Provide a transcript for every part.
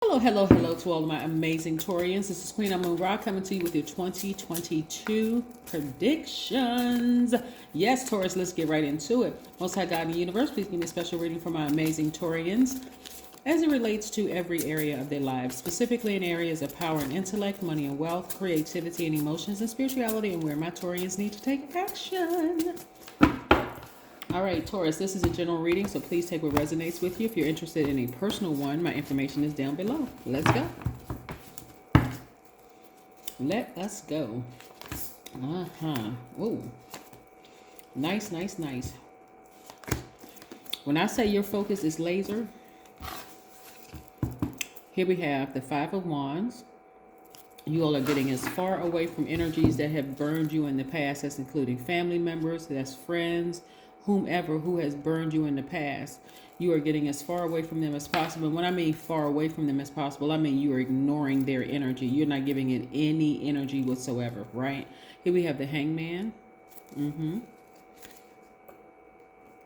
Hello, hello, hello to all of my amazing Taurians. This is Queen Amun Ra coming to you with your 2022 predictions. Yes, Taurus, let's get right into it. Most High God in the universe, please give me a special reading for my amazing Taurians as it relates to every area of their lives, specifically in areas of power and intellect, money and wealth, creativity and emotions, and spirituality, and where my Taurians need to take action. All right, Taurus, this is a general reading, so please take what resonates with you. If you're interested in a personal one, my information is down below. Let's go. Let us go. Ooh. Nice, nice, nice. When I say your focus is laser, here we have the Five of Wands. You all are getting as far away from energies that have burned you in the past, that's including family members, that's friends, whomever who has burned you in the past. You are getting as far away from them as possible. And when I mean far away from them as possible, I mean you are ignoring their energy. You're not giving it any energy whatsoever, right? Here we have the Hangman,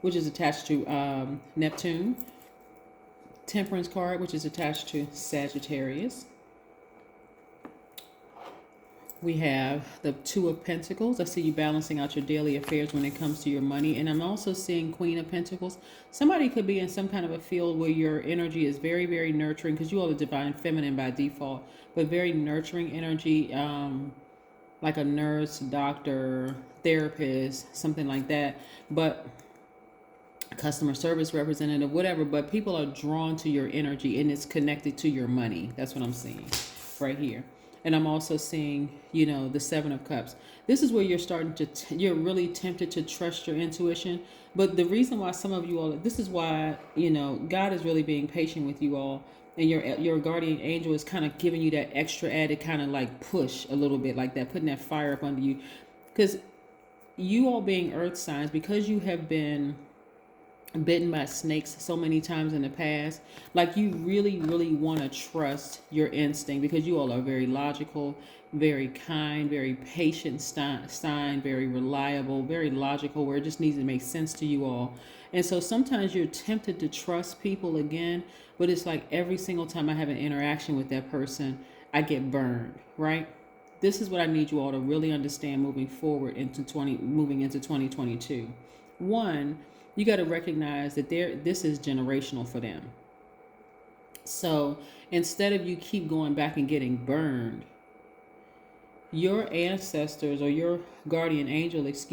which is attached to Neptune. Temperance card, which is attached to Sagittarius. We have the Two of Pentacles. I see you balancing out your daily affairs when it comes to your money. And I'm also seeing Queen of Pentacles. Somebody could be in some kind of a field where your energy is very, very nurturing, because you all are divine feminine by default, but very nurturing energy, like a nurse, doctor, therapist, something like that. But customer service representative, whatever. But people are drawn to your energy, and it's connected to your money. That's what I'm seeing right here. And I'm also seeing, the Seven of Cups. This is where you're starting to, you're really tempted to trust your intuition. But the reason why some of you all, this is why, God is really being patient with you all. And your guardian angel is kind of giving you that extra added kind of like push a little bit like that, putting that fire up under you. Because you all being earth signs, because you have been bitten by snakes so many times in the past, like you really want to trust your instinct, because you all are very logical, very kind, very patient sign, very reliable, very logical, where it just needs to make sense to you all. And so sometimes you're tempted to trust people again, but it's like every single time I have an interaction with that person, I get burned, right? This is what I need you all to really understand moving forward moving into 2022. One, you got to recognize that this is generational for them. So instead of you keep going back and getting burned, your ancestors or your guardian angel, has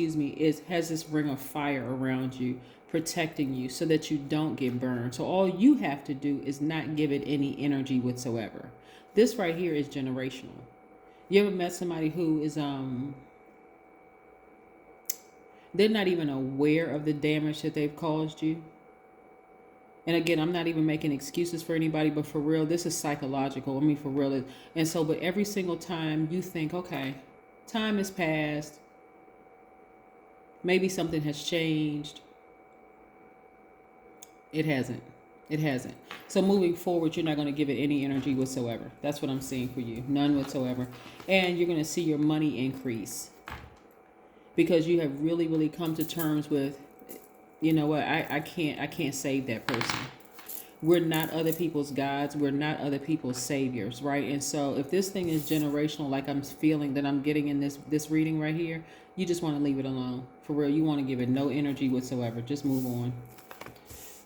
this ring of fire around you, protecting you so that you don't get burned. So all you have to do is not give it any energy whatsoever. This right here is generational. You ever met somebody who is they're not even aware of the damage that they've caused you? And again, I'm not even making excuses for anybody, but for real, this is psychological. I mean, for real. And so, but every single time you think, okay, time has passed, maybe something has changed. It hasn't. It hasn't. So moving forward, you're not going to give it any energy whatsoever. That's what I'm seeing for you. None whatsoever. And you're going to see your money increase, because you have really come to terms with, you know what, I can't save that person. We're not other people's gods. We're not other people's saviors, right? And so if this thing is generational, like I'm feeling that I'm getting in this reading right here, you just want to leave it alone. For real, you want to give it no energy whatsoever. Just move on.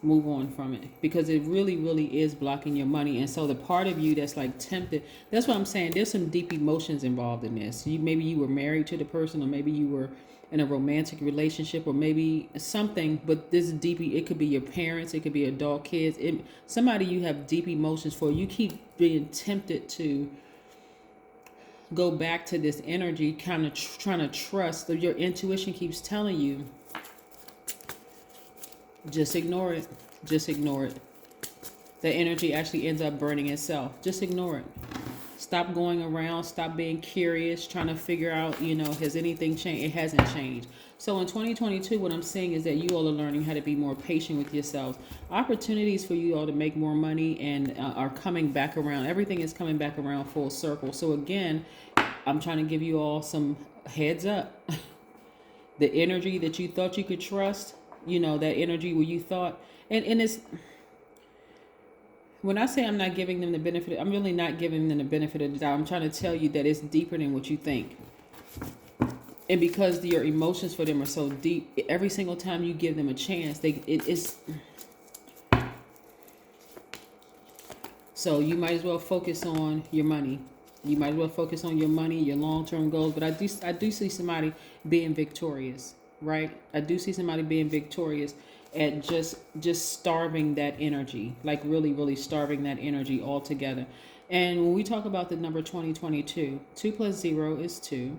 Move on from it, because it really is blocking your money. And so the part of you that's like tempted, that's what I'm saying, there's some deep emotions involved in this. Maybe you were married to the person, or maybe you were in a romantic relationship, or maybe something, but this deep, it could be your parents, it could be adult kids, somebody you have deep emotions for. You keep being tempted to go back to this energy, kind of trying to trust. Your intuition keeps telling you, just ignore it. Just ignore it. The energy actually ends up burning itself. Just ignore it. Stop going around. Stop being curious, trying to figure out, has anything changed? It hasn't changed. So in 2022, what I'm seeing is that you all are learning how to be more patient with yourselves. Opportunities for you all to make more money and are coming back around. Everything is coming back around full circle. So again, I'm trying to give you all some heads up. The energy that you thought you could trust, that energy where you thought, and it's When I say I'm not giving them the benefit, I'm really not giving them the benefit of the doubt. I'm trying to tell you that it's deeper than what you think. And because your emotions for them are so deep, every single time you give them a chance, it's so you might as well focus on your money. You might as well focus on your money, your long-term goals. But I do see somebody being victorious, right? I do see somebody being victorious at just starving that energy, like really, really starving that energy altogether. And when we talk about the number 2022, 2 plus 0 is 2.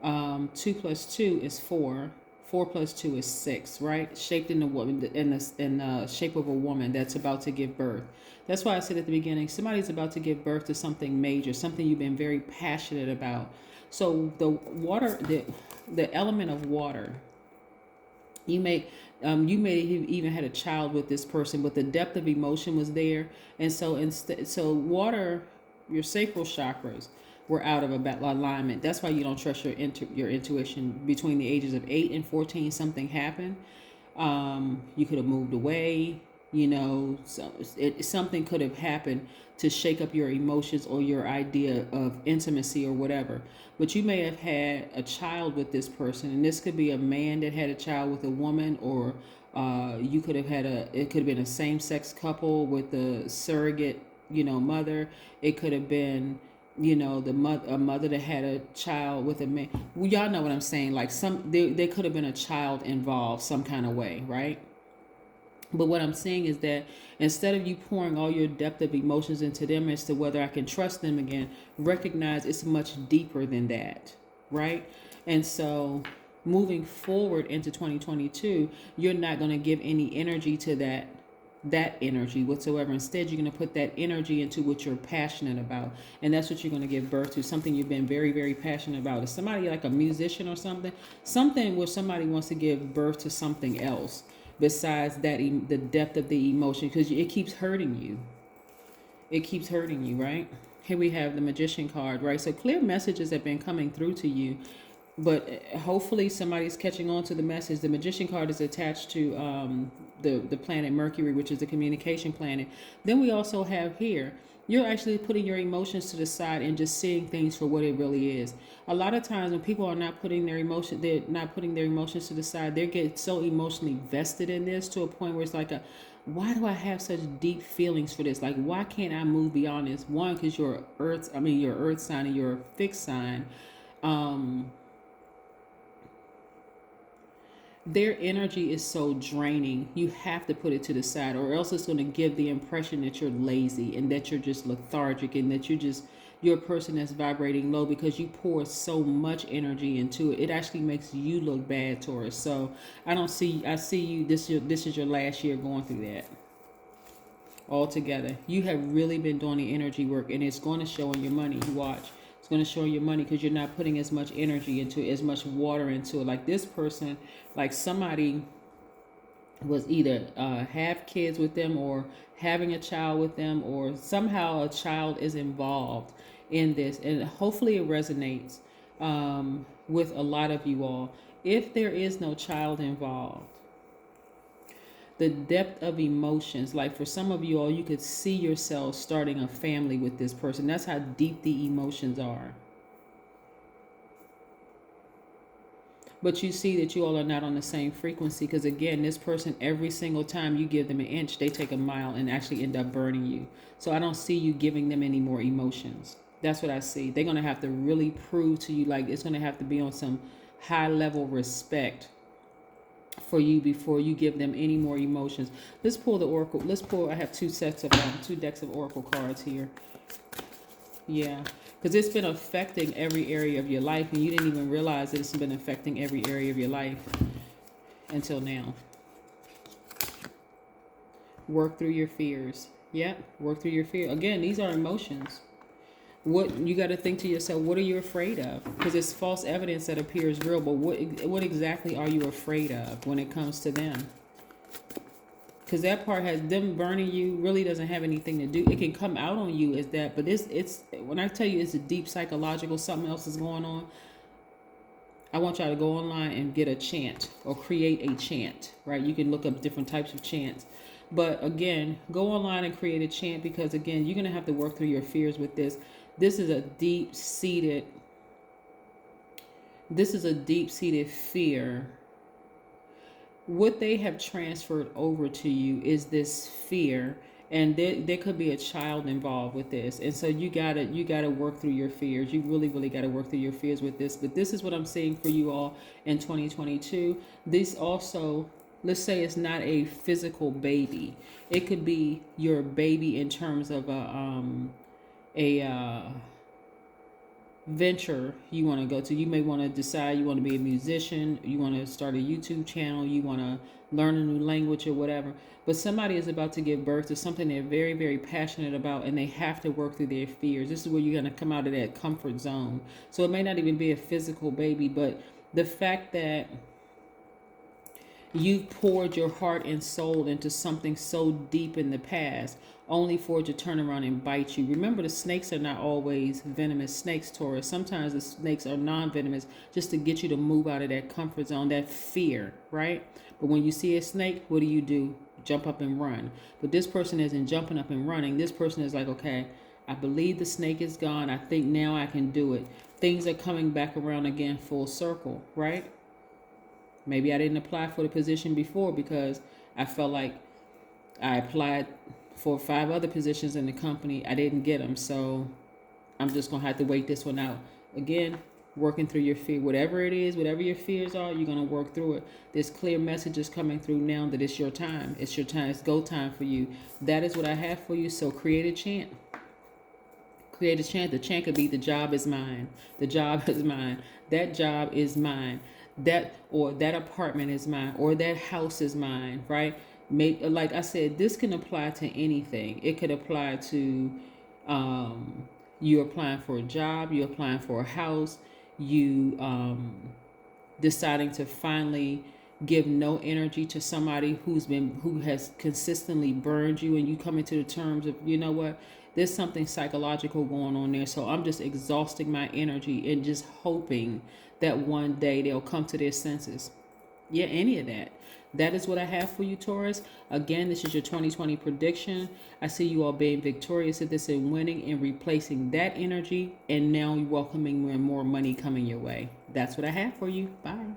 2 plus 2 is 4. 4 plus 2 is 6, right? Shaped in the woman in the shape of a woman that's about to give birth. That's why I said at the beginning, somebody's about to give birth to something major, something you've been very passionate about. So the water, the element of water, you may have even had a child with this person, but the depth of emotion was there, and so water, your sacral chakras were out of alignment. That's why you don't trust your intuition. Between the ages of 8 and 14, something happened. You could have moved away. Something could have happened to shake up your emotions or your idea of intimacy or whatever. But you may have had a child with this person, and this could be a man that had a child with a woman, or you could have it could have been a same-sex couple with a surrogate, mother. It could have been, a mother that had a child with a man. Well, y'all know what I'm saying. Like there could have been a child involved some kind of way, right? But what I'm saying is that instead of you pouring all your depth of emotions into them as to whether I can trust them again, recognize it's much deeper than that, right? And so moving forward into 2022, you're not going to give any energy to that energy whatsoever. Instead, you're going to put that energy into what you're passionate about. And that's what you're going to give birth to, something you've been very, very passionate about. Is somebody like a musician or something where somebody wants to give birth to something else besides that, the depth of the emotion, because it keeps hurting you. It keeps hurting you, right? Here we have the Magician card, right? So clear messages have been coming through to you, but hopefully somebody's catching on to the message. The Magician card is attached to the planet Mercury, which is the communication planet. Then we also have here, you're actually putting your emotions to the side and just seeing things for what it really is. A lot of times when people are not putting their emotions to the side, they get so emotionally vested in this to a point where it's like why do I have such deep feelings for this? Like, why can't I move beyond this? One, because you're earth sign and you're a fixed sign. Their energy is so draining, you have to put it to the side, or else it's going to give the impression that you're lazy and that you're just lethargic and that you're a person that's vibrating low because you pour so much energy into it. It actually makes you look bad, Taurus. So I see you, this is your last year going through that altogether. You have really been doing the energy work, and it's going to show in your money. You watch. It's going to show your money because you're not putting as much energy into it, as much water into it. Like this person, like somebody was either have kids with them or having a child with them, or somehow a child is involved in this. And hopefully it resonates with a lot of you all. If there is no child involved, the depth of emotions, like for some of you all, you could see yourself starting a family with this person. That's how deep the emotions are. But you see that you all are not on the same frequency, because again, this person, every single time you give them an inch, they take a mile and actually end up burning you. So I don't see you giving them any more emotions. That's what I see. They're going to have to really prove to you, like it's going to have to be on some high level respect for you before you give them any more emotions. Let's pull the oracle. I have two decks of oracle cards here. Yeah, because it's been affecting every area of your life, and you didn't even realize that it's been affecting every area of your life until now. Work through your fears. Yeah, work through your fear. Again, these are emotions. What you got to think to yourself, what are you afraid of? Because it's false evidence that appears real, but what exactly are you afraid of when it comes to them? Because that part has them burning you really doesn't have anything to do. It can come out on you as that, but it's when I tell you it's a deep psychological, something else is going on. I want y'all to go online and get a chant or create a chant, right? You can look up different types of chants. But again, go online and create a chant, because again, you're going to have to work through your fears with this. This is a deep-seated fear. What they have transferred over to you is this fear, and there could be a child involved with this, and so you gotta work through your fears. You really gotta work through your fears with this. But this is what I'm seeing for you all in 2022. This also, let's say it's not a physical baby. It could be your baby in terms of a venture you want to go to. You may want to decide you want to be a musician, you want to start a YouTube channel, you want to learn a new language or whatever. But somebody is about to give birth to something they're very passionate about, and they have to work through their fears. This is where you're going to come out of that comfort zone. So it may not even be a physical baby, but the fact that you've poured your heart and soul into something so deep in the past, only for it to turn around and bite you. Remember, the snakes are not always venomous snakes, Taurus. Sometimes the snakes are non-venomous, just to get you to move out of that comfort zone, that fear, right? But when you see a snake, what do? Jump up and run. But this person isn't jumping up and running. This person is like, okay, I believe the snake is gone. I think now I can do it. Things are coming back around again, full circle, right? Maybe I didn't apply for the position before because I felt like I applied for 5 other positions in the company. I didn't get them, so I'm just going to have to wait this one out. Again, working through your fear. Whatever it is, whatever your fears are, you're going to work through it. There's clear messages coming through now that it's your time. It's your time. It's go time for you. That is what I have for you, so create a chant. Create a chant. The chant could be, the job is mine. The job is mine. That job is mine. That apartment is mine, or that house is mine, right? Like I said, this can apply to anything. It could apply to you applying for a job, you applying for a house, you deciding to finally give no energy to somebody who has consistently burned you, and you coming to the terms of, you know what, there's something psychological going on there, so I'm just exhausting my energy and just hoping that one day they'll come to their senses. Yeah, any of that. That is what I have for you, Taurus. Again, this is your 2020 prediction. I see you all being victorious at this and winning and replacing that energy, and now welcoming more money coming your way. That's what I have for you. Bye.